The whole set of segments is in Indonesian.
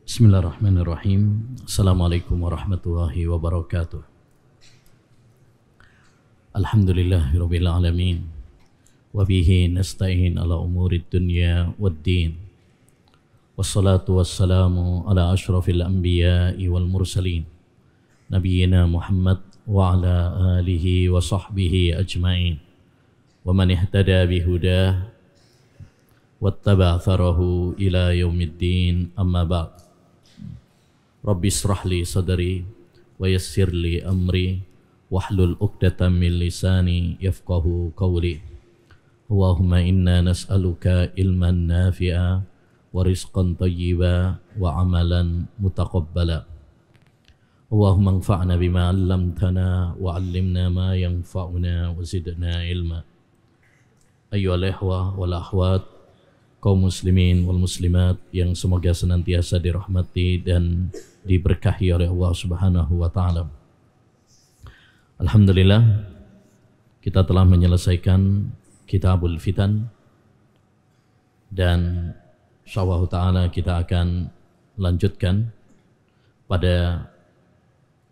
Bismillahirrahmanirrahim. Assalamualaikum warahmatullahi wabarakatuh. Alhamdulillahirabbil alamin. Wa bihi nasta'in ala umurid dunya waddin. Wassalatu wassalamu ala asyrafil anbiya'i wal mursalin. Nabiyyina Muhammad wa ala alihi wa sahbihi ajma'in. Wa man ihtada bihudah wattaba' atharahu ila yaumiddin, amma ba'd. Rabbi israh li sadri wa yassir li amri wahlul 'uqdatam min lisani yafqahu qawli. Allahumma inna nas'aluka ilman nafi'a wa rizqan thayyiba wa amalan mutaqabbala. Allahumma anfa'na bima 'allamtana wa 'allimna ma yanfa'una wa zidna ilma. Ayyuhal ikhwah wal akhwat, kaum muslimin wal muslimat yang semoga senantiasa dirahmati dan diberkahi oleh Allah Subhanahu wa taala. Alhamdulillah, kita telah menyelesaikan Kitabul Fitan dan insyaallah taala kita akan lanjutkan pada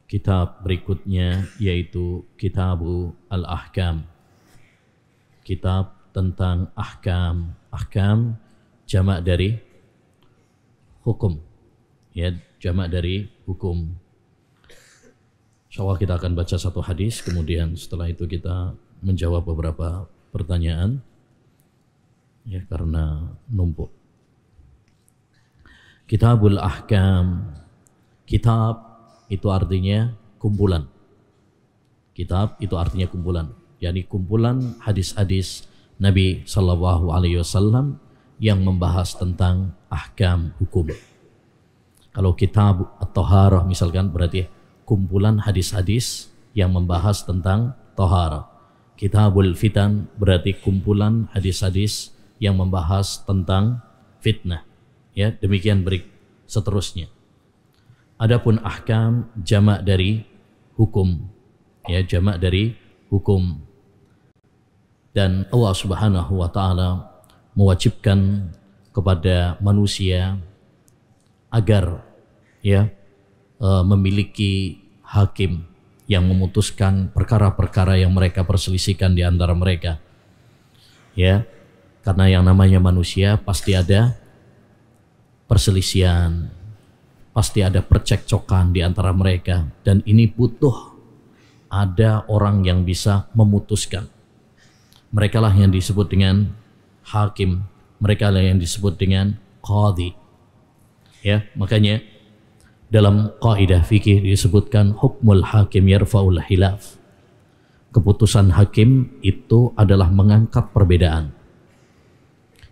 kitab berikutnya, yaitu Kitabul Al-Ahkam. Kitab tentang ahkam. Ahkam jamak dari hukum, ya, jamak dari hukum. Insyaallah kita akan baca satu hadis, kemudian setelah itu kita menjawab beberapa pertanyaan, ya, karena numpuk. Kitabul Ahkam. Kitab itu artinya kumpulan. Kitab itu artinya kumpulan, yakni kumpulan hadis-hadis Nabi Sallallahu Alaihi Wasallam yang membahas tentang ahkam hukum. Kalau kitab at-taharah misalkan berarti kumpulan hadis-hadis yang membahas tentang taharah. Kitabul Fitan berarti kumpulan hadis-hadis yang membahas tentang fitnah. Ya, demikian seterusnya. Adapun ahkam jamak dari hukum. Ya, jamak dari hukum. Dan Allah Subhanahu wa taala mewajibkan kepada manusia agar, ya, memiliki hakim yang memutuskan perkara-perkara yang mereka perselisihkan di antara mereka. Ya, karena yang namanya manusia pasti ada perselisihan, pasti ada percekcokan di antara mereka, dan ini butuh ada orang yang bisa memutuskan. Mereka lah yang disebut dengan hakim, mereka lah yang disebut dengan qadhi. Ya, makanya dalam kaidah fikih disebutkan hukmul hakim yarfa'ul khilaf. Keputusan hakim itu adalah mengangkat perbedaan.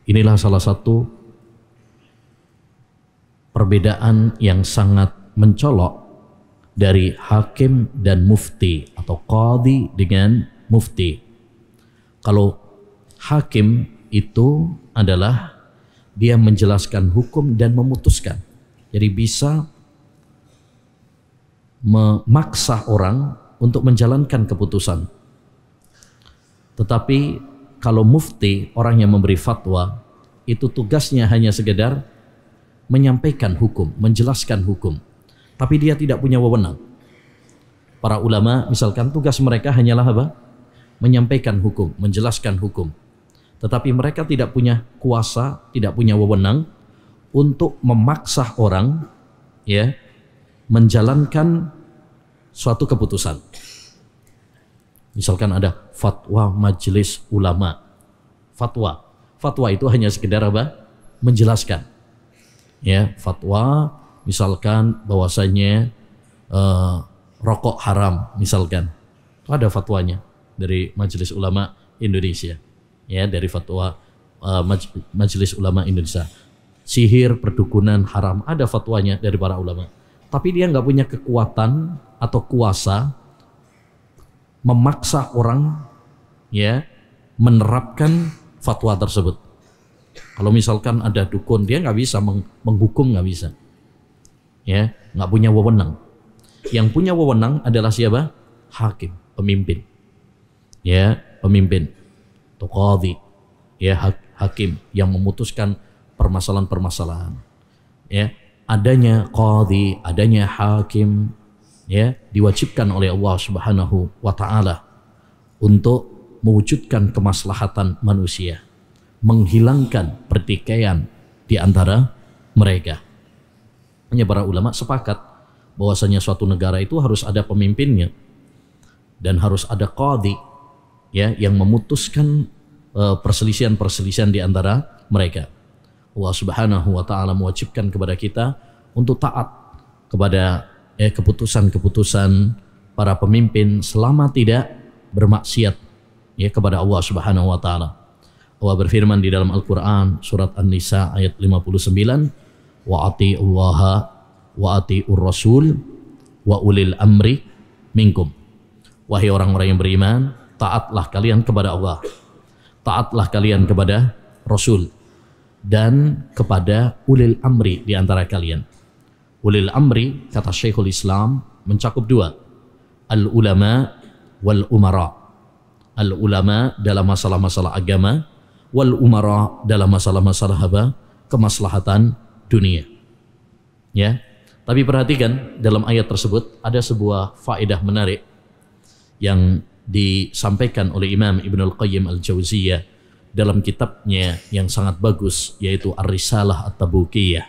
Inilah salah satu perbedaan yang sangat mencolok dari hakim dan mufti, atau qadhi dengan mufti. Kalau hakim itu adalah dia menjelaskan hukum dan memutuskan. Jadi bisa memaksa orang untuk menjalankan keputusan. Tetapi kalau mufti, orang yang memberi fatwa, itu tugasnya hanya sekedar menyampaikan hukum, menjelaskan hukum. Tapi dia tidak punya wewenang. Para ulama misalkan tugas mereka hanyalah apa? Menyampaikan hukum, menjelaskan hukum. Tetapi mereka tidak punya kuasa, tidak punya wewenang untuk memaksa orang, ya, menjalankan suatu keputusan. Misalkan ada fatwa majelis ulama. Fatwa itu hanya sekedar apa? Menjelaskan. Ya, fatwa misalkan bahwasanya rokok haram misalkan. Itu ada fatwanya dari Majelis Ulama Indonesia, ya, dari fatwa Majelis Ulama Indonesia. Sihir, perdukunan haram, ada fatwanya dari para ulama. Tapi dia nggak punya kekuatan atau kuasa memaksa orang, ya, menerapkan fatwa tersebut. Kalau misalkan ada dukun, dia nggak bisa menghukum, nggak bisa, ya, nggak punya wewenang. Yang punya wewenang adalah siapa? Hakim, pemimpin. Ya, pemimpin, qadhi, ya, hakim yang memutuskan permasalahan-permasalahan. Ya, adanya qadhi, adanya hakim, ya, diwajibkan oleh Allah Subhanahu wa taala untuk mewujudkan kemaslahatan manusia, menghilangkan pertikaian di antara mereka. Hanya para ulama sepakat bahwasanya suatu negara itu harus ada pemimpinnya dan harus ada qadhi, ya, yang memutuskan perselisihan-perselisihan di antara mereka. Allah Subhanahu wa taala mewajibkan kepada kita untuk taat kepada keputusan-keputusan para pemimpin selama tidak bermaksiat, ya, kepada Allah Subhanahu wa taala. Allah berfirman di dalam Al-Qur'an surat An-Nisa ayat 59, wa atiullaha wa atiur rasul wa ulil amri minkum. Wahai orang-orang yang beriman, taatlah kalian kepada Allah, taatlah kalian kepada Rasul, dan kepada ulil amri di antara kalian. Ulil amri, kata Syekhul Islam, mencakup dua, al-ulama wal umara. Al-ulama dalam masalah-masalah agama, wal umara dalam masalah-masalah kemaslahatan dunia. Ya, tapi perhatikan dalam ayat tersebut ada sebuah faedah menarik yang disampaikan oleh Imam Ibnul Qayyim Al-Jauziyah dalam kitabnya yang sangat bagus, yaitu Ar-Risalah At-Tabukiyah,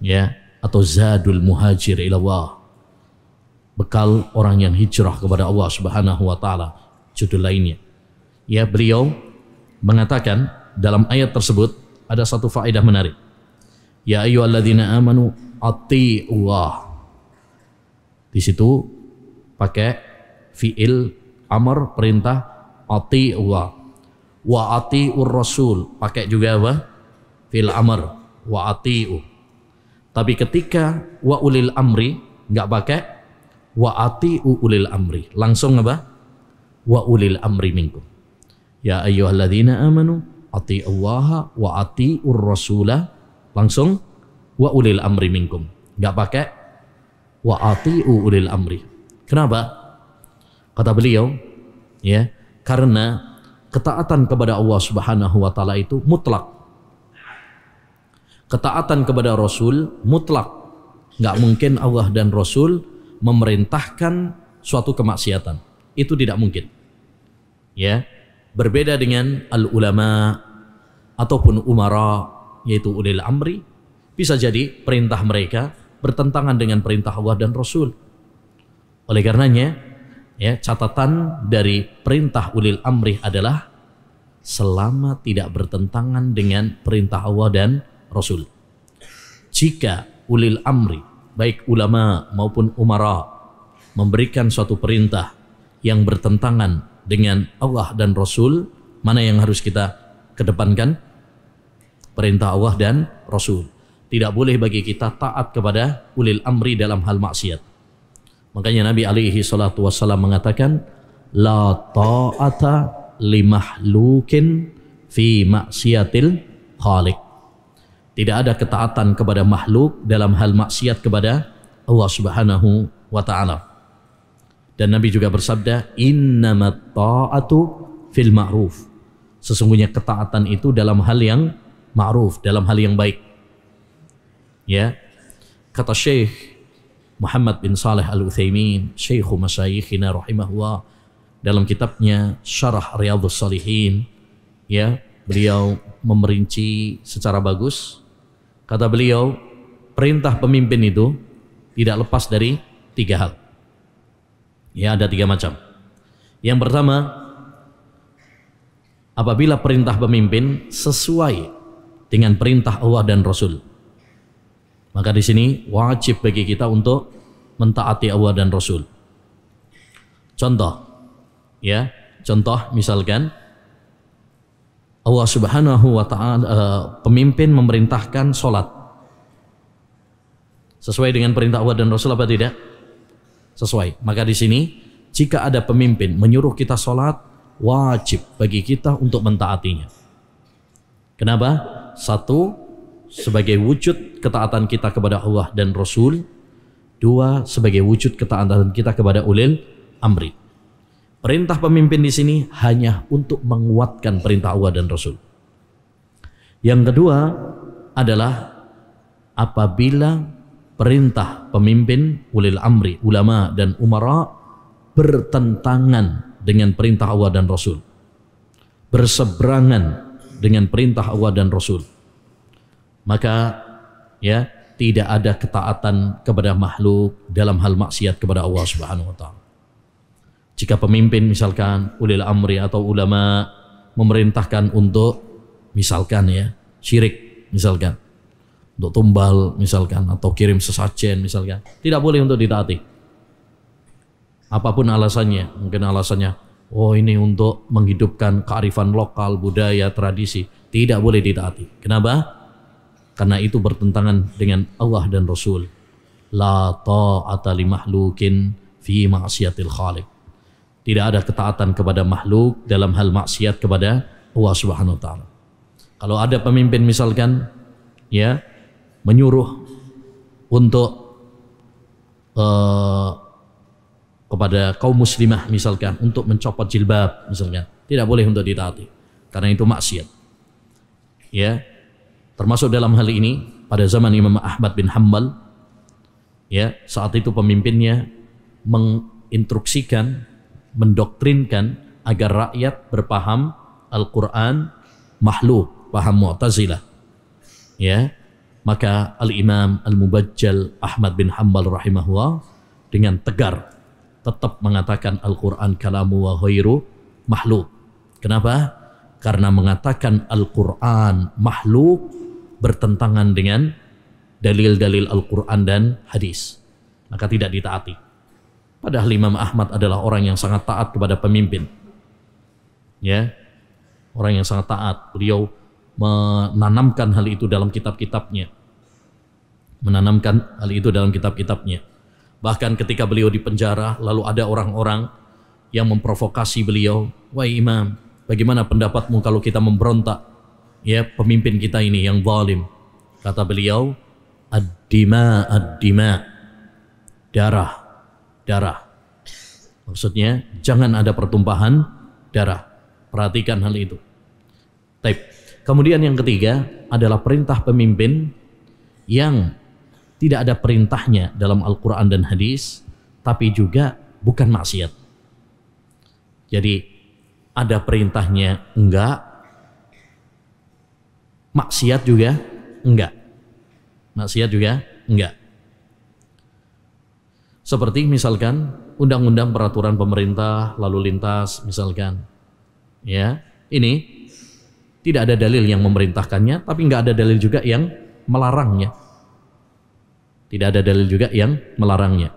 ya, atau Zadul Muhajir ila Allah, bekal orang yang hijrah kepada Allah Subhanahu wa taala, judul lainnya. Ya, beliau mengatakan dalam ayat tersebut ada satu faedah menarik. Ya ayyuhalladzina amanu atiiullah. Di situ pakai fiil amr, perintah, atiiullah. Wa atiur rasul, pakai juga apa? Fiil amr, wa atiu. Tapi ketika wa ulil amri enggak pakai wa atiu ulil amri, langsung apa? Wa ulil amri minkum. Ya ayyuhalladzina amanu atiullaha wa atiur rasulah, langsung wa ulil amri minkum, enggak pakai wa atiu ulil amri. Kenapa? Kata beliau, ya, karena ketaatan kepada Allah Subhanahu wa taala itu mutlak. Ketaatan kepada Rasul mutlak. Enggak mungkin Allah dan Rasul memerintahkan suatu kemaksiatan. Itu tidak mungkin. Ya, berbeda dengan al-ulama ataupun umara, yaitu ulil amri, bisa jadi perintah mereka bertentangan dengan perintah Allah dan Rasul. Oleh karenanya, ya, catatan dari perintah ulil amri adalah selama tidak bertentangan dengan perintah Allah dan Rasul. Jika ulil amri, baik ulama maupun umara, memberikan suatu perintah yang bertentangan dengan Allah dan Rasul, mana yang harus kita kedepankan? Perintah Allah dan Rasul. Tidak boleh bagi kita taat kepada ulil amri dalam hal maksiat. Makanya Nabi alaihi salatu wassalam mengatakan, la ta'ata li mahlukin fi maksiatil khaliq. Tidak ada ketaatan kepada makhluk dalam hal maksiat kepada Allah Subhanahu wa ta'ala. Dan Nabi juga bersabda, innamat ta'atu fil ma'ruf. Sesungguhnya ketaatan itu dalam hal yang ma'ruf, dalam hal yang baik. Ya, kata Syekh Muhammad bin Saleh Al-Utsaimin, Syekhu Masyayikhina rahimahullah, dalam kitabnya Syarah Riyadhus Shalihin, ya, beliau memerinci secara bagus. Kata beliau, perintah pemimpin itu tidak lepas dari tiga hal. Ya, ada tiga macam. Yang pertama, apabila perintah pemimpin sesuai dengan perintah Allah dan Rasul, maka di sini wajib bagi kita untuk mentaati Allah dan Rasul. Contoh, ya, contoh misalkan Allah Subhanahu wa ta'ala, pemimpin memerintahkan sholat sesuai dengan perintah Allah dan Rasul apa tidak? Sesuai. Maka di sini jika ada pemimpin menyuruh kita sholat, wajib bagi kita untuk mentaatinya. Kenapa? Satu, sebagai wujud ketaatan kita kepada Allah dan Rasul. Dua, sebagai wujud ketaatan kita kepada ulil amri. Perintah pemimpin di sini hanya untuk menguatkan perintah Allah dan Rasul. Yang kedua adalah apabila perintah pemimpin ulil amri, ulama dan umara bertentangan dengan perintah Allah dan Rasul, berseberangan dengan perintah Allah dan Rasul, maka ya tidak ada ketaatan kepada makhluk dalam hal maksiat kepada Allah Subhanahu wa taala. Jika pemimpin misalkan ulil amri atau ulama memerintahkan untuk misalkan ya syirik misalkan, untuk tumbal misalkan atau kirim sesajen misalkan, tidak boleh untuk ditaati. Apapun alasannya, mungkin alasannya oh ini untuk menghidupkan kearifan lokal, budaya, tradisi, tidak boleh ditaati. Kenapa? Karena itu bertentangan dengan Allah dan Rasul. La ta'ata li makhlukin fi ma'siyatil khaliq. Tidak ada ketaatan kepada makhluk dalam hal maksiat kepada Allah Subhanahu wa taala. Kalau ada pemimpin misalkan ya menyuruh untuk kepada kaum muslimah misalkan untuk mencopot jilbab misalkan, tidak boleh untuk ditaati karena itu maksiat. Ya, termasuk dalam hal ini pada zaman Imam Ahmad bin Hanbal, ya saat itu pemimpinnya menginstruksikan, mendoktrinkan agar rakyat berpaham Al-Quran makhluk, paham Mu'tazilah. Ya, maka Al-Imam Al-Mubajjal Ahmad bin Hanbal rahimahullah dengan tegar tetap mengatakan Al-Quran kalamu wa ghairu makhluk. Kenapa? Karena mengatakan Al-Quran makhluk bertentangan dengan dalil-dalil Al-Quran dan hadis, maka tidak ditaati. Padahal Imam Ahmad adalah orang yang sangat taat kepada pemimpin. Ya, orang yang sangat taat. Beliau menanamkan hal itu dalam kitab-kitabnya. Menanamkan hal itu dalam kitab-kitabnya. Bahkan ketika beliau di penjara, lalu ada orang-orang yang memprovokasi beliau. Wahai Imam, bagaimana pendapatmu kalau kita memberontak? Ya, pemimpin kita ini yang zalim. Kata beliau, ad-dima, ad-dima. Darah. Darah. Maksudnya jangan ada pertumpahan darah. Perhatikan hal itu. Taib. Kemudian yang ketiga adalah perintah pemimpin yang tidak ada perintahnya dalam Al-Quran dan hadis, tapi juga bukan maksiat. Jadi ada perintahnya enggak, maksiat juga enggak. Maksiat juga enggak. Seperti misalkan undang-undang peraturan pemerintah lalu lintas misalkan, ya ini tidak ada dalil yang memerintahkannya, tapi nggak ada dalil juga yang melarangnya. Tidak ada dalil juga yang melarangnya.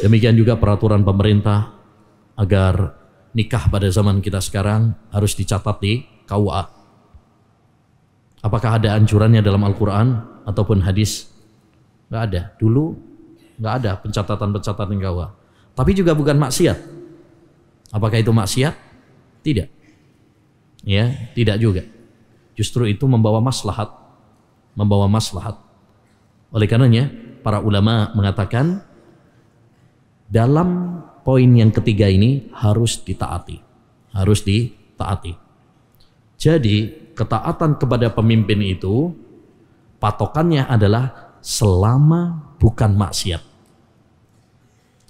Demikian juga peraturan pemerintah agar nikah pada zaman kita sekarang harus dicatat di KUA. Apakah ada anjurannya dalam Al-Quran ataupun hadis? Nggak ada. Dulu nggak ada pencatatan-pencatatan KUA. Tapi juga bukan maksiat. Apakah itu maksiat? Tidak. Ya, tidak juga. Justru itu membawa maslahat. Membawa maslahat. Oleh karenanya, para ulama mengatakan dalam poin yang ketiga ini harus ditaati. Harus ditaati. Jadi, ketaatan kepada pemimpin itu patokannya adalah selama bukan maksiat.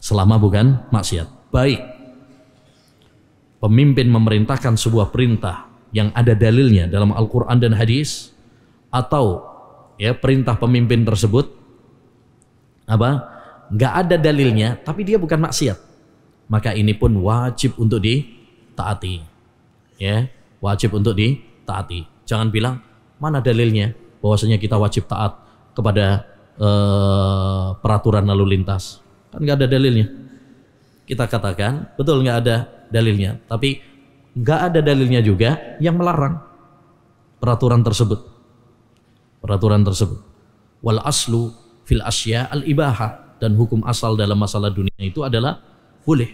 Selama bukan maksiat. Baik pemimpin memerintahkan sebuah perintah yang ada dalilnya dalam Al-Quran dan hadis, atau ya perintah pemimpin tersebut nggak ada dalilnya tapi dia bukan maksiat, maka ini pun wajib untuk ditaati. Ya, wajib untuk ditaati. Jangan bilang mana dalilnya bahwasanya kita wajib taat kepada peraturan lalu lintas. Kan nggak ada dalilnya. Kita katakan betul nggak ada dalilnya, tapi nggak ada dalilnya juga yang melarang peraturan tersebut. Peraturan tersebut. Wal aslu fil asya al ibaha, dan hukum asal dalam masalah dunia itu adalah boleh.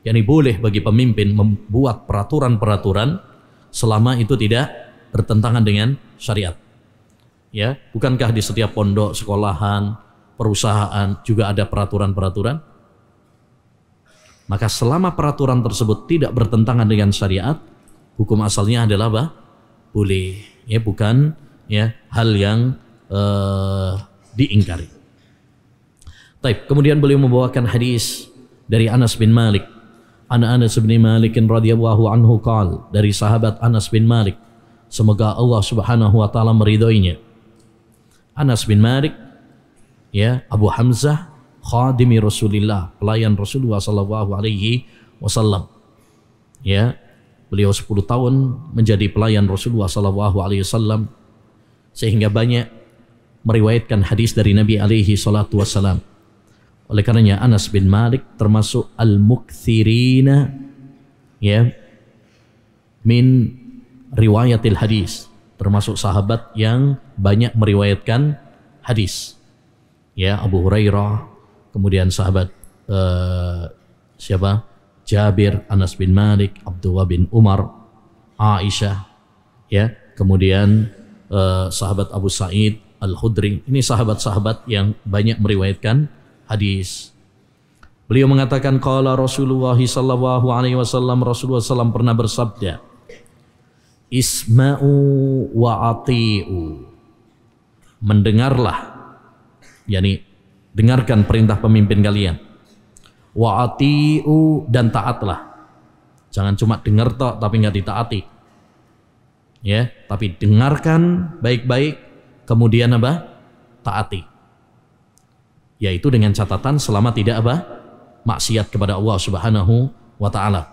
Yani boleh bagi pemimpin membuat peraturan-peraturan selama itu tidak bertentangan dengan syariat. Ya, bukankah di setiap pondok, sekolahan, perusahaan juga ada peraturan-peraturan? Maka selama peraturan tersebut tidak bertentangan dengan syariat, hukum asalnya adalah boleh. Ya, bukan ya hal yang diingkari. Taib. Kemudian beliau membawakan hadis dari Anas bin Malik. Anas bin Malik radhiyallahu anhu qala, dari sahabat Anas bin Malik, semoga Allah Subhanahu wa taala meridhoinya. Anas bin Malik, ya, Abu Hamzah, khadimi Rasulillah, pelayan Rasulullah sallallahu alaihi wasallam. Ya, beliau 10 tahun menjadi pelayan Rasulullah sallallahu alaihi wasallam, sehingga banyak meriwayatkan hadis dari Nabi alaihi salatu wasallam. Oleh karenanya Anas bin Malik termasuk al-mukthirina, ya, min riwayatil hadis, termasuk sahabat yang banyak meriwayatkan hadis. Ya, Abu Hurairah, kemudian sahabat siapa? Jabir, Anas bin Malik, Abdullah bin Umar, Aisyah, ya, kemudian sahabat Abu Sa'id Al-Khudri. Ini sahabat-sahabat yang banyak meriwayatkan hadis. Beliau mengatakan qala Rasulullah sallallahu alaihi wasallam, Rasulullah SAW pernah bersabda, isma'u wa ati'u, mendengarlah, yakni dengarkan perintah pemimpin kalian, wa ati'u, dan taatlah. Jangan cuma dengar tok tapi nggak ditaati, ya, tapi dengarkan baik-baik, kemudian apa? Taati. Yaitu dengan catatan selama tidak apa? Maksiat kepada Allah Subhanahu wa taala.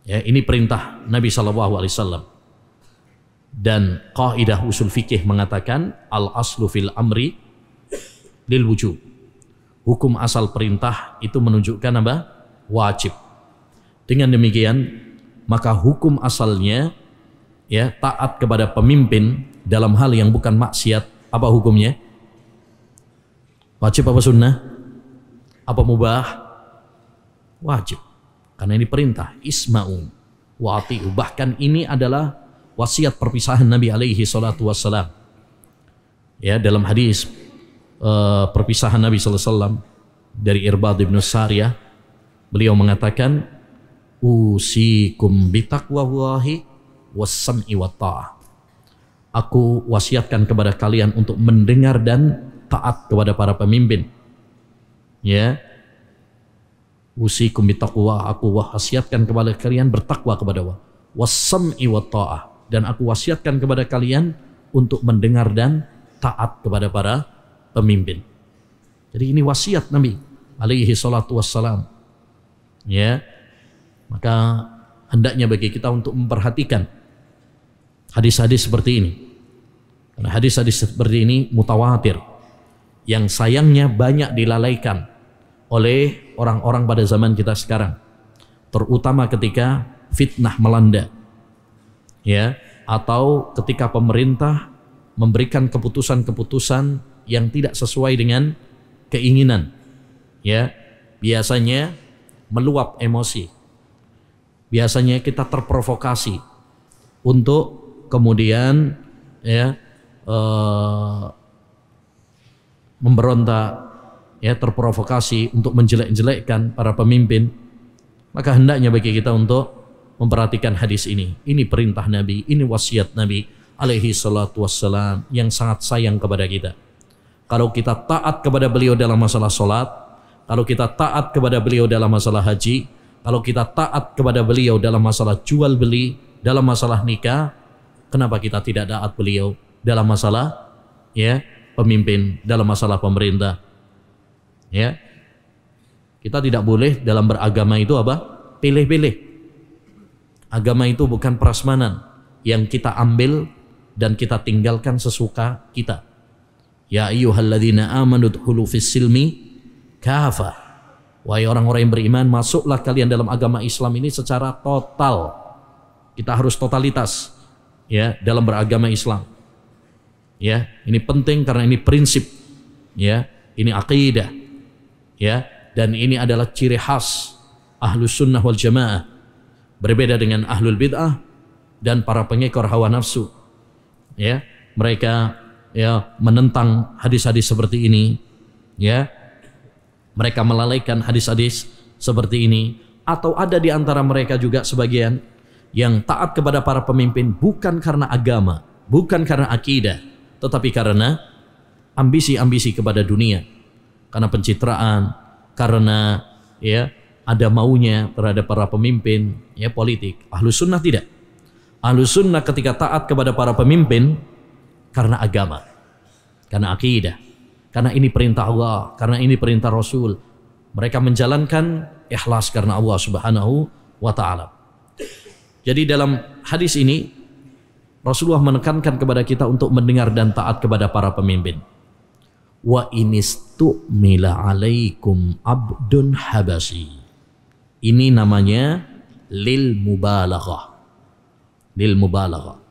Ya, ini perintah Nabi sallallahu alaihi wasallam. Dan kaidah usul fikih mengatakan al aslu fil amri lil wujub. Hukum asal perintah itu menunjukkan apa? Wajib. Dengan demikian, maka hukum asalnya, ya, taat kepada pemimpin dalam hal yang bukan maksiat, apa hukumnya? Wajib apa sunnah? Apa mubah? Wajib. Karena ini perintah. Isma'u wa ati'u. Bahkan ini adalah wasiat perpisahan Nabi alaihi salatu wassalam. Ya, dalam hadis perpisahan Nabi sallallahu alaihi wasallam dari Irbad bin Sariyah, beliau mengatakan, usikum bitaqwallahi was-sam'i wat ta'ah. Aku wasiatkan kepada kalian untuk mendengar dan taat kepada para pemimpin. Ya, usikum bitaqwa, aku wasiatkan kepada kalian bertakwa kepada Allah. Was-sam'i wat ta'ah, dan aku wasiatkan kepada kalian untuk mendengar dan taat kepada para pemimpin. Jadi ini wasiat Nabi alaihi salatu wassalam. Ya, maka hendaknya bagi kita untuk memperhatikan hadis-hadis seperti ini. Karena hadis-hadis seperti ini mutawatir, yang sayangnya banyak dilalaikan oleh orang-orang pada zaman kita sekarang, terutama ketika fitnah melanda, ya, atau ketika pemerintah memberikan keputusan-keputusan yang tidak sesuai dengan keinginan, ya, biasanya meluap emosi, biasanya kita terprovokasi untuk kemudian, ya, memberontak, ya, terprovokasi untuk menjelek-jelekkan para pemimpin. Maka hendaknya bagi kita untuk memperhatikan hadis ini. Ini perintah Nabi, ini wasiat Nabi alaihi salatu wassalam yang sangat sayang kepada kita. Kalau kita taat kepada beliau dalam masalah sholat, kalau kita taat kepada beliau dalam masalah haji, kalau kita taat kepada beliau dalam masalah jual beli, dalam masalah nikah, kenapa kita tidak taat beliau dalam masalah, ya, pemimpin, dalam masalah pemerintah? Ya, kita tidak boleh dalam beragama itu apa? Pilih-pilih. Agama itu bukan prasmanan yang kita ambil dan kita tinggalkan sesuka kita. Ya ayyuhalladzina amanu dkhulu fis silmi kafah. Wahai orang-orang yang beriman, masuklah kalian dalam agama Islam ini secara total. Kita harus totalitas, ya, dalam beragama Islam. Ya, ini penting karena ini prinsip, ya, ini akidah, ya, dan ini adalah ciri khas ahlus sunnah wal jamaah, berbeda dengan ahlul bid'ah dan para pengekor hawa nafsu. Ya, mereka, ya, menentang hadis-hadis seperti ini, ya, mereka melalaikan hadis-hadis seperti ini. Atau ada di antara mereka juga sebagian yang taat kepada para pemimpin bukan karena agama, bukan karena akidah, tetapi karena ambisi-ambisi kepada dunia, karena pencitraan, karena ya ada maunya terhadap para pemimpin ya politik. Ahlus sunnah tidak. Ahlus sunnah ketika taat kepada para pemimpin karena agama, karena akidah, karena ini perintah Allah, karena ini perintah Rasul. Mereka menjalankan ikhlas karena Allah Subhanahu wa ta'ala. Jadi dalam hadis ini Rasulullah menekankan kepada kita untuk mendengar dan taat kepada para pemimpin. Wa inistu'mila alaikum abdun habasi. Ini namanya lil mubalaghah. Lil mubalaghah.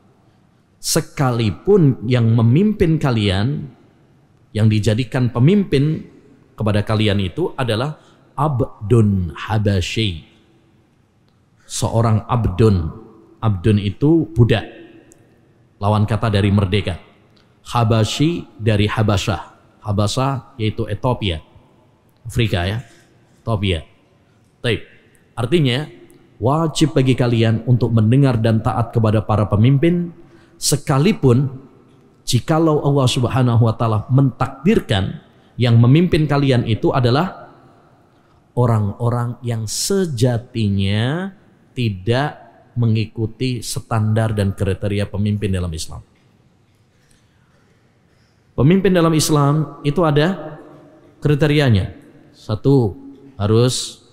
Sekalipun yang memimpin kalian, yang dijadikan pemimpin kepada kalian itu adalah abdun habasyi. Seorang abdun. Abdun itu budak. Lawan kata dari merdeka. Habasyi dari Habasyah. Habasyah yaitu Ethiopia. Afrika ya. Ethiopia. Baik. Artinya wajib bagi kalian untuk mendengar dan taat kepada para pemimpin, sekalipun jikalau Allah Subhanahu wa ta'ala mentakdirkan yang memimpin kalian itu adalah orang-orang yang sejatinya tidak mengikuti standar dan kriteria pemimpin dalam Islam. Pemimpin dalam Islam itu ada kriterianya. 1, harus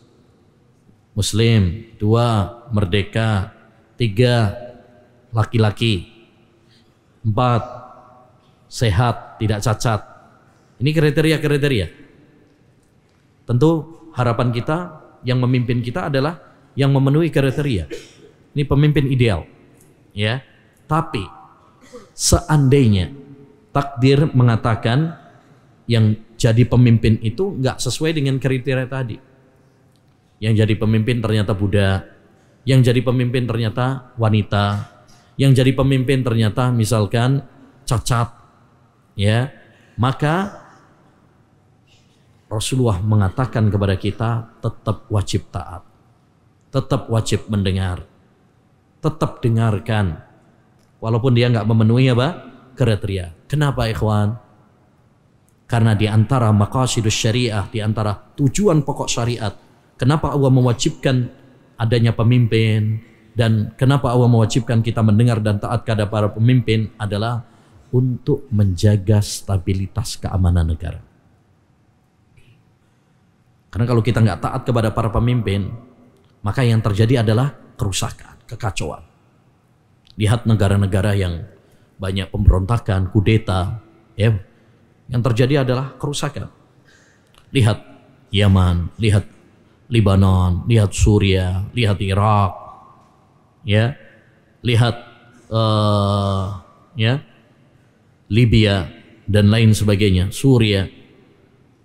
Muslim. 2, merdeka. 3, laki-laki. 4, sehat, tidak cacat. Ini kriteria-kriteria. Tentu harapan kita yang memimpin kita adalah yang memenuhi kriteria. Ini pemimpin ideal, ya. Tapi seandainya takdir mengatakan yang jadi pemimpin itu nggak sesuai dengan kriteria tadi, yang jadi pemimpin ternyata budak, yang jadi pemimpin ternyata wanita, yang jadi pemimpin ternyata misalkan cacat, ya, maka Rasulullah mengatakan kepada kita tetap wajib taat, tetap wajib mendengar, tetap dengarkan, walaupun dia nggak memenuhi apa kriteria. Kenapa ikhwan? Karena di antara maqasidus syariah, di antara tujuan pokok syariat, kenapa Allah mewajibkan adanya pemimpin dan kenapa Allah mewajibkan kita mendengar dan taat kepada para pemimpin adalah untuk menjaga stabilitas keamanan negara. Karena kalau kita nggak taat kepada para pemimpin, maka yang terjadi adalah kerusakan, kekacauan. Lihat negara-negara yang banyak pemberontakan, kudeta, ya, yang terjadi adalah kerusakan. Lihat Yaman, lihat Lebanon, lihat Suriah, lihat Irak, ya, lihat ya, Libya dan lain sebagainya, Suriah.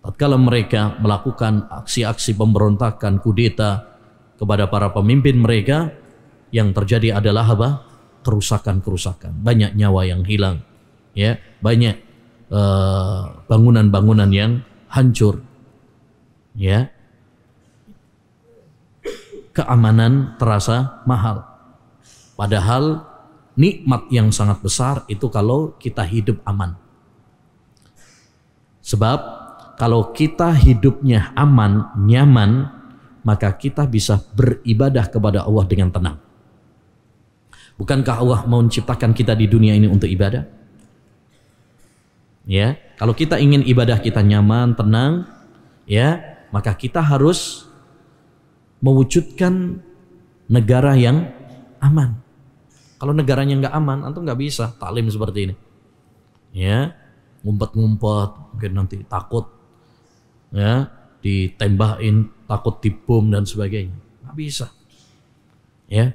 Tatkala mereka melakukan aksi-aksi pemberontakan, kudeta kepada para pemimpin mereka, yang terjadi adalah apa? Kerusakan-kerusakan. Banyak nyawa yang hilang, ya, banyak bangunan-bangunan yang hancur, ya. Keamanan terasa mahal. Padahal nikmat yang sangat besar itu kalau kita hidup aman. Sebab kalau kita hidupnya aman, nyaman, maka kita bisa beribadah kepada Allah dengan tenang. Bukankah Allah mau menciptakan kita di dunia ini untuk ibadah? Ya, kalau kita ingin ibadah kita nyaman, tenang, ya, maka kita harus mewujudkan negara yang aman. Kalau negaranya nggak aman, antum nggak bisa taklim seperti ini. Ya, ngumpet-ngumpet, mungkin nanti takut, ya, ditembakin, takut dibom dan sebagainya. Nggak bisa. Ya,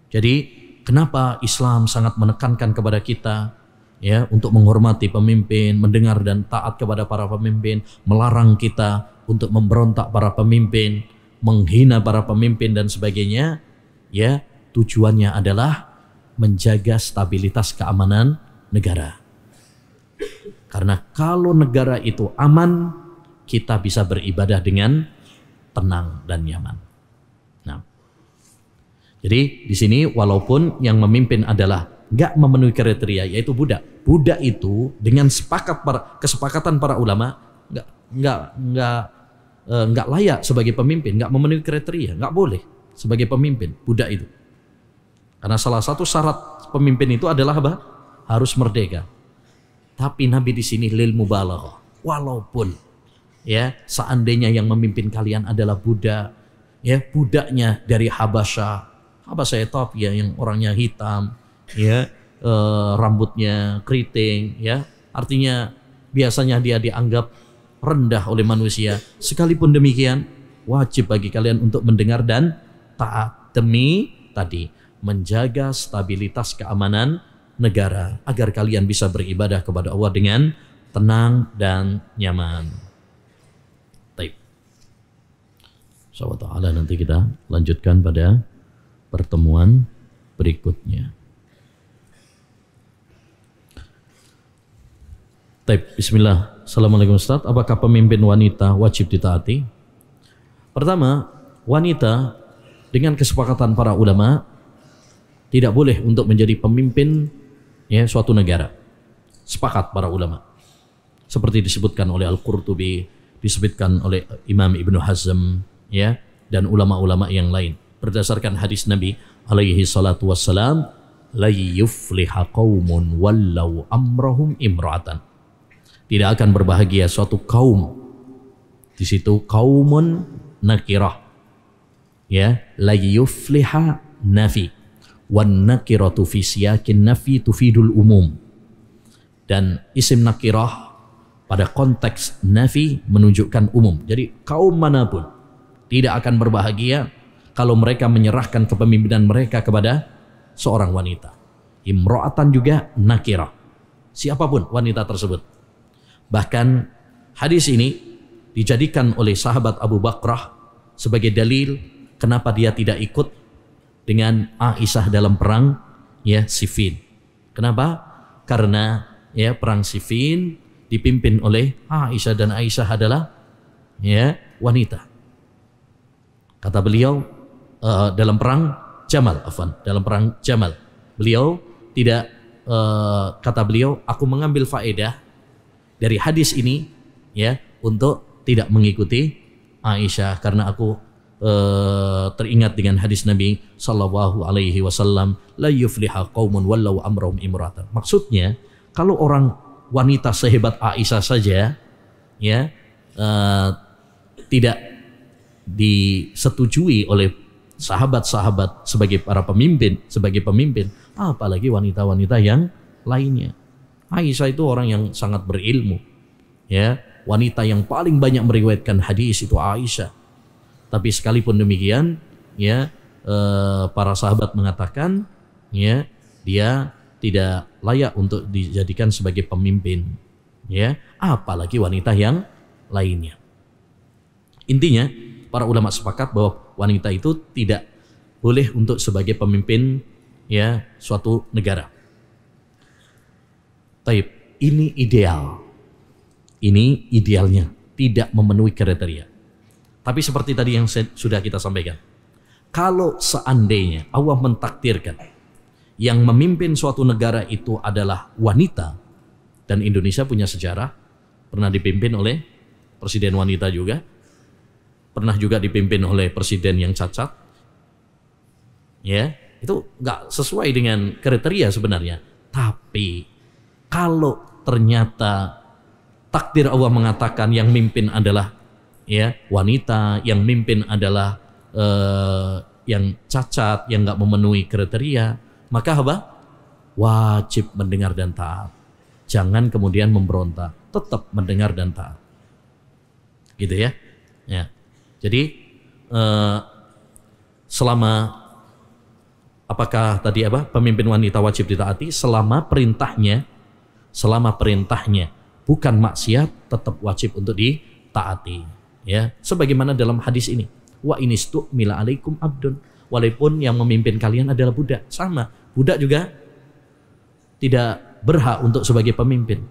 jadi kenapa Islam sangat menekankan kepada kita, ya, untuk menghormati pemimpin, mendengar dan taat kepada para pemimpin, melarang kita untuk memberontak para pemimpin, menghina para pemimpin dan sebagainya, ya, tujuannya adalah menjaga stabilitas keamanan negara. Karena kalau negara itu aman, kita bisa beribadah dengan tenang dan nyaman. Nah, jadi di sini walaupun yang memimpin adalah nggak memenuhi kriteria, yaitu budak. Budak itu dengan kesepakatan para ulama nggak layak sebagai pemimpin, nggak memenuhi kriteria, nggak boleh sebagai pemimpin budak itu. Karena salah satu syarat pemimpin itu adalah apa? Harus merdeka. Tapi Nabi di sini lil mubalaghah. Walaupun ya seandainya yang memimpin kalian adalah budak, ya budaknya dari Habasyah Ethiopia yang orangnya hitam, ya rambutnya keriting, ya artinya biasanya dia dianggap rendah oleh manusia. Sekalipun demikian, wajib bagi kalian untuk mendengar dan taat demi tadi menjaga stabilitas keamanan negara agar kalian bisa beribadah kepada Allah dengan tenang dan nyaman. Baik. Insyaallah nanti kita lanjutkan pada pertemuan berikutnya. Baik, bismillah. Assalamualaikum Ustaz. Apakah pemimpin wanita wajib ditaati? Pertama, wanita dengan kesepakatan para ulama tidak boleh untuk menjadi pemimpin ya suatu negara. Sepakat para ulama. Seperti disebutkan oleh Al-Qurtubi, disebutkan oleh Imam Ibnu Hazm, ya, dan ulama-ulama yang lain. Berdasarkan hadis Nabi alaihi salatu wassalam, la yufliha qaumun wallau amrahum imra'atan. Tidak akan berbahagia suatu kaum. Di situ kaumun nakirah. Ya, la yufliha nafi. Wan nakiratu fi siyakin nafi tufidul umum. Dan isim nakirah pada konteks nafi menunjukkan umum. Jadi kaum manapun tidak akan berbahagia kalau mereka menyerahkan kepemimpinan mereka kepada seorang wanita. Imro'atan juga nakirah. Siapapun wanita tersebut. Bahkan hadis ini dijadikan oleh sahabat Abu Bakrah sebagai dalil kenapa dia tidak ikut dengan Aisyah dalam perang ya Siffin. Kenapa? Karena ya perang Siffin dipimpin oleh Aisyah dan Aisyah adalah ya wanita. Kata beliau dalam perang Jamal, beliau tidak kata beliau, aku mengambil faedah dari hadis ini ya untuk tidak mengikuti Aisyah karena aku teringat dengan hadis Nabi sallallahu alaihi wasallam, la yufliha qaumun wallau amrahum imra'atan. Maksudnya kalau orang wanita sehebat Aisyah saja ya tidak disetujui oleh sahabat-sahabat sebagai pemimpin, apalagi wanita-wanita yang lainnya. Aisyah itu orang yang sangat berilmu, ya, wanita yang paling banyak meriwayatkan hadis itu Aisyah. Tapi sekalipun demikian, ya, para sahabat mengatakan, ya, dia tidak layak untuk dijadikan sebagai pemimpin, ya, apalagi wanita yang lainnya. Intinya, para ulama sepakat bahwa wanita itu tidak boleh untuk sebagai pemimpin ya suatu negara. Taib, ini ideal. Ini idealnya, tidak memenuhi kriteria. Tapi seperti tadi yang sudah kita sampaikan. Kalau seandainya Allah mentakdirkan yang memimpin suatu negara itu adalah wanita, dan Indonesia punya sejarah, pernah dipimpin oleh presiden wanita juga, pernah juga dipimpin oleh presiden yang cacat, ya itu nggak sesuai dengan kriteria sebenarnya. Tapi kalau ternyata takdir Allah mengatakan yang mimpin adalah ya wanita, yang mimpin adalah yang cacat, yang nggak memenuhi kriteria, maka apa? Wajib mendengar dan taat. Jangan kemudian memberontak, tetap mendengar dan taat. Gitu ya. Ya. Jadi selama apakah tadi apa? Pemimpin wanita wajib ditaati selama perintahnya bukan maksiat, tetap wajib untuk ditaati. Ya, sebagaimana dalam hadis ini, wa inistu'mila alaikum abdun, walaupun yang memimpin kalian adalah budak, sama, budak juga tidak berhak untuk sebagai pemimpin.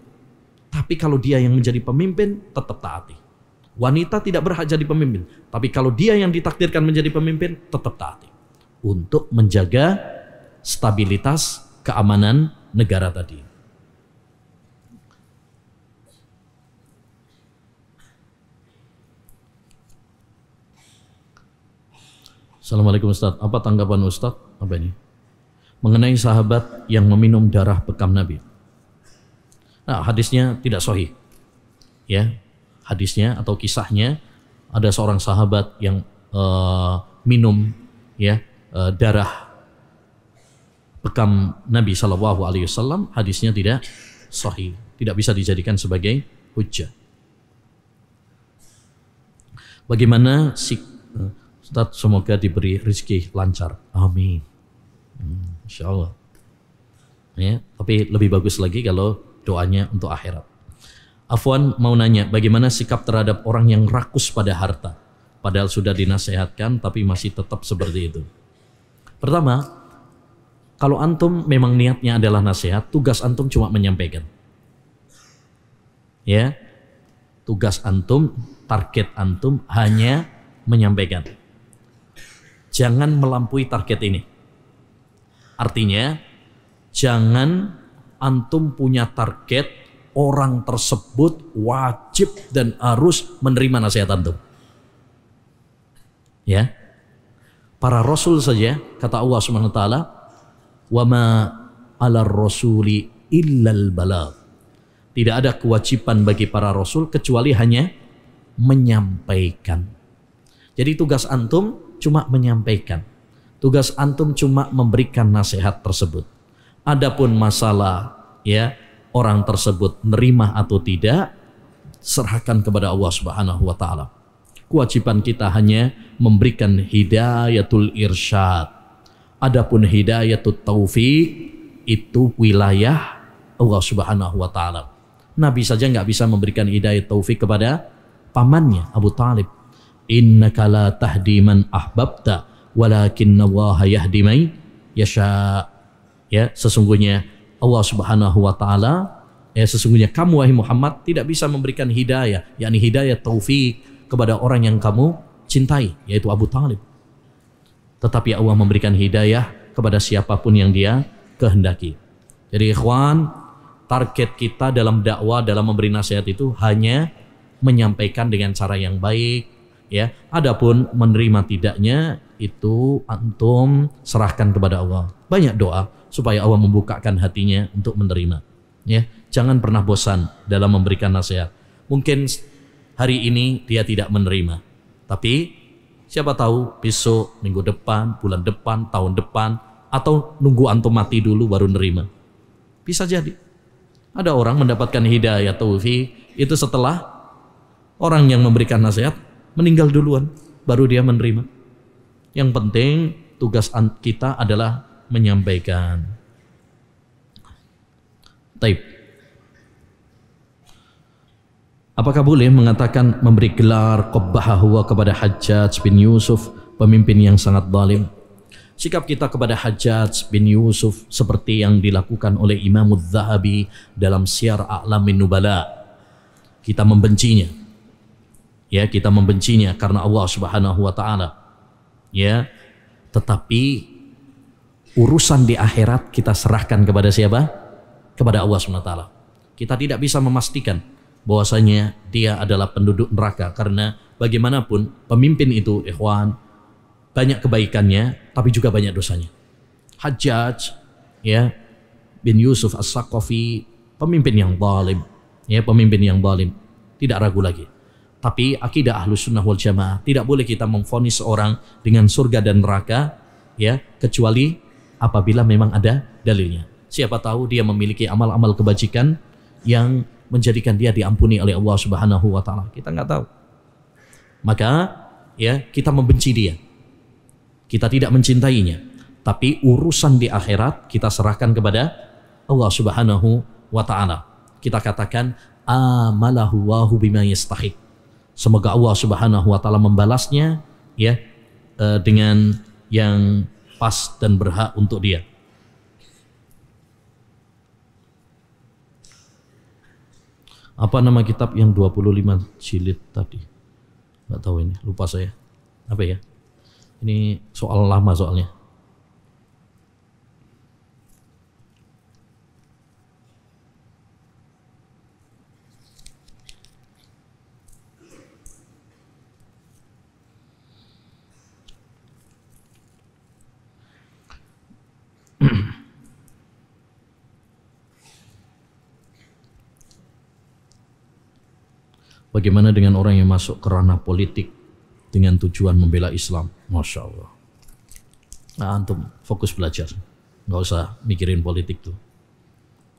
Tapi kalau dia yang menjadi pemimpin, tetap taati. Wanita tidak berhak jadi pemimpin, tapi kalau dia yang ditakdirkan menjadi pemimpin, tetap taati. Untuk menjaga stabilitas keamanan negara tadi. Assalamualaikum Ustaz, apa tanggapan Ustaz? Apa ini? Mengenai sahabat yang meminum darah bekam Nabi. Nah, hadisnya tidak sahih. Ya, hadisnya atau kisahnya ada seorang sahabat yang minum ya darah bekam Nabi SAW. Hadisnya tidak sahih, tidak bisa dijadikan sebagai hujjah. Bagaimana Ustaz, semoga diberi rezeki lancar. Amin. Insya Allah. Ya, tapi lebih bagus lagi kalau doanya untuk akhirat. Afwan mau nanya, bagaimana sikap terhadap orang yang rakus pada harta? Padahal sudah dinasehatkan tapi masih tetap seperti itu. Pertama, kalau antum memang niatnya adalah nasihat, tugas antum cuma menyampaikan. Ya, tugas antum, target antum hanya menyampaikan. Jangan melampaui target ini. Artinya, jangan antum punya target orang tersebut wajib dan harus menerima nasihat antum. Ya, para rasul saja kata Allah Subhanahu Wa Taala, wa ma 'alar rasuli illal balagh. Tidak ada kewajiban bagi para rasul kecuali hanya menyampaikan. Jadi tugas antum cuma menyampaikan. Tugas antum cuma memberikan nasihat tersebut. Adapun masalah ya orang tersebut nerima atau tidak, serahkan kepada Allah Subhanahu wa taala. Kewajiban kita hanya memberikan hidayatul irsyad. Adapun hidayatul taufik itu wilayah Allah Subhanahu wa taala. Nabi saja nggak bisa memberikan hidayat taufik kepada pamannya Abu Talib. Innaka la tahdi man ahbabta walakinna Allaha yahdi man yasha. Ya, sesungguhnya Allah Subhanahu wa taala, sesungguhnya kamu wahai Muhammad tidak bisa memberikan hidayah, yakni hidayah taufik kepada orang yang kamu cintai, yaitu Abu Talib. Tetapi Allah memberikan hidayah kepada siapapun yang dia kehendaki. Jadi ikhwan, target kita dalam dakwah, dalam memberi nasihat itu hanya menyampaikan dengan cara yang baik, ya. Adapun menerima tidaknya itu antum serahkan kepada Allah. Banyak doa supaya Allah membukakan hatinya untuk menerima, ya. Jangan pernah bosan dalam memberikan nasihat. Mungkin hari ini dia tidak menerima, tapi siapa tahu besok, minggu depan, bulan depan, tahun depan, atau nunggu antum mati dulu baru nerima. Bisa jadi. Ada orang mendapatkan hidayah taufik itu setelah orang yang memberikan nasihat meninggal duluan, baru dia menerima. Yang penting tugas kita adalah menyampaikan. Taib. Apakah boleh mengatakan memberi gelar qabbahahwa kepada Hajjaj bin Yusuf, pemimpin yang sangat zalim? Sikap kita kepada Hajjaj bin Yusuf seperti yang dilakukan oleh Imam Az-Zahabi dalam Syiar A'lamin Nubala. Kita membencinya. Ya, kita membencinya karena Allah Subhanahu wa taala. Ya, tetapi urusan di akhirat kita serahkan kepada siapa? Kepada Allah Subhanahu wa taala. Kita tidak bisa memastikan bahwasanya dia adalah penduduk neraka, karena bagaimanapun pemimpin itu ikhwan banyak kebaikannya tapi juga banyak dosanya. Hajjaj ya bin Yusuf As-Saqafi pemimpin yang zalim, ya, pemimpin yang zalim, tidak ragu lagi. Tapi akidah Ahlus Sunnah wal Jamaah tidak boleh kita memvonis orang dengan surga dan neraka, ya, kecuali apabila memang ada dalilnya. Siapa tahu dia memiliki amal-amal kebajikan yang menjadikan dia diampuni oleh Allah Subhanahu wa taala. Kita nggak tahu. Maka ya kita membenci dia. Kita tidak mencintainya. Tapi urusan di akhirat kita serahkan kepada Allah Subhanahu wa taala. Kita katakan amalahu wahu bima yastahiq. Semoga Allah Subhanahu wa taala membalasnya ya dengan yang pas dan berhak untuk dia. Apa nama kitab yang 25 jilid tadi? Nggak tahu ini, lupa saya. Apa ya? Ini soal lama soalnya. Bagaimana dengan orang yang masuk ke ranah politik dengan tujuan membela Islam? Masya Allah. Nah, antum fokus belajar, nggak usah mikirin politik tuh,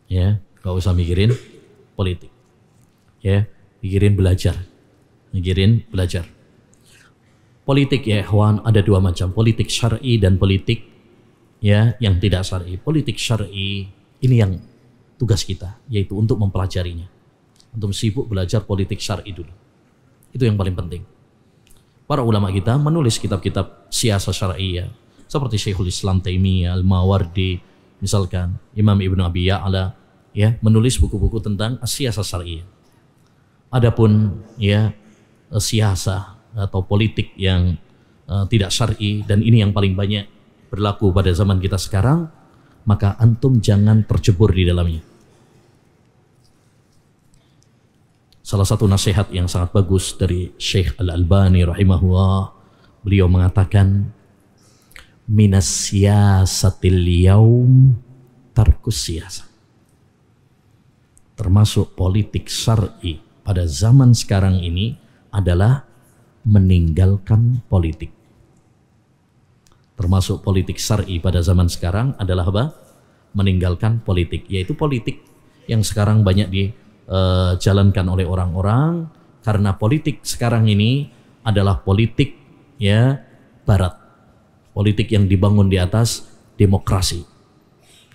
ya, nggak usah mikirin politik, ya, mikirin belajar. Politik ya ikhwan ada dua macam, politik syar'i dan politik ya yang tidak syar'i. Politik syar'i ini yang tugas kita, yaitu untuk mempelajarinya. Untuk sibuk belajar politik syar'i dulu. Itu yang paling penting. Para ulama kita menulis kitab-kitab siasah syar'iyah seperti Syekhul Islam Taimiyah, Al-Mawardi, misalkan Imam Ibnu Abi Ya'la ya menulis buku-buku tentang siasah syar'iyah. Adapun ya siasah atau politik yang tidak syar'i, dan ini yang paling banyak berlaku pada zaman kita sekarang, maka antum jangan terjebur di dalamnya. Salah satu nasihat yang sangat bagus dari Syekh Al-Albani rahimahullah, beliau mengatakan minas siyasatil yaum tarkus siyasah. Termasuk politik syar'i pada zaman sekarang ini adalah meninggalkan politik. Termasuk politik syar'i pada zaman sekarang adalah apa? Meninggalkan politik, yaitu politik yang sekarang banyak dijalankan oleh orang-orang, karena politik sekarang ini adalah politik ya barat, politik yang dibangun di atas demokrasi,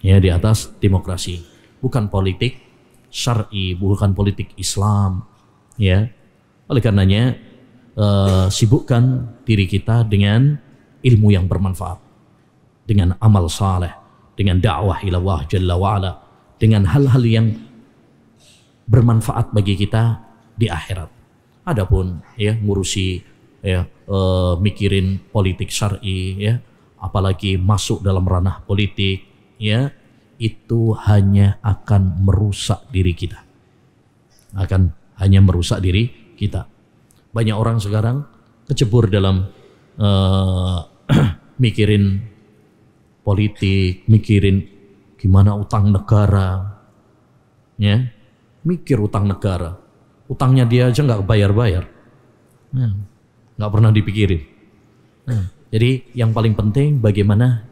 ya di atas demokrasi, bukan politik syar'i, bukan politik Islam, ya. Oleh karenanya sibukkan diri kita dengan ilmu yang bermanfaat, dengan amal saleh, dengan dakwah ila Allah Jalla wa'ala, dengan hal-hal yang bermanfaat bagi kita di akhirat. Adapun ya ngurusi ya mikirin politik syar'i ya, apalagi masuk dalam ranah politik ya, itu hanya akan merusak diri kita. Akan hanya merusak diri kita. Banyak orang sekarang kecebur dalam mikirin politik, mikirin gimana utang negara, ya, mikir utang negara, utangnya dia aja nggak bayar-bayar, nggak pernah dipikirin. Jadi yang paling penting bagaimana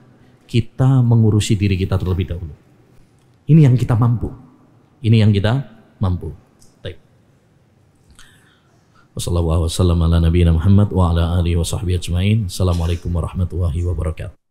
kita mengurusi diri kita terlebih dahulu. Ini yang kita mampu, Wassalamualaikum warahmatullahi wabarakatuh.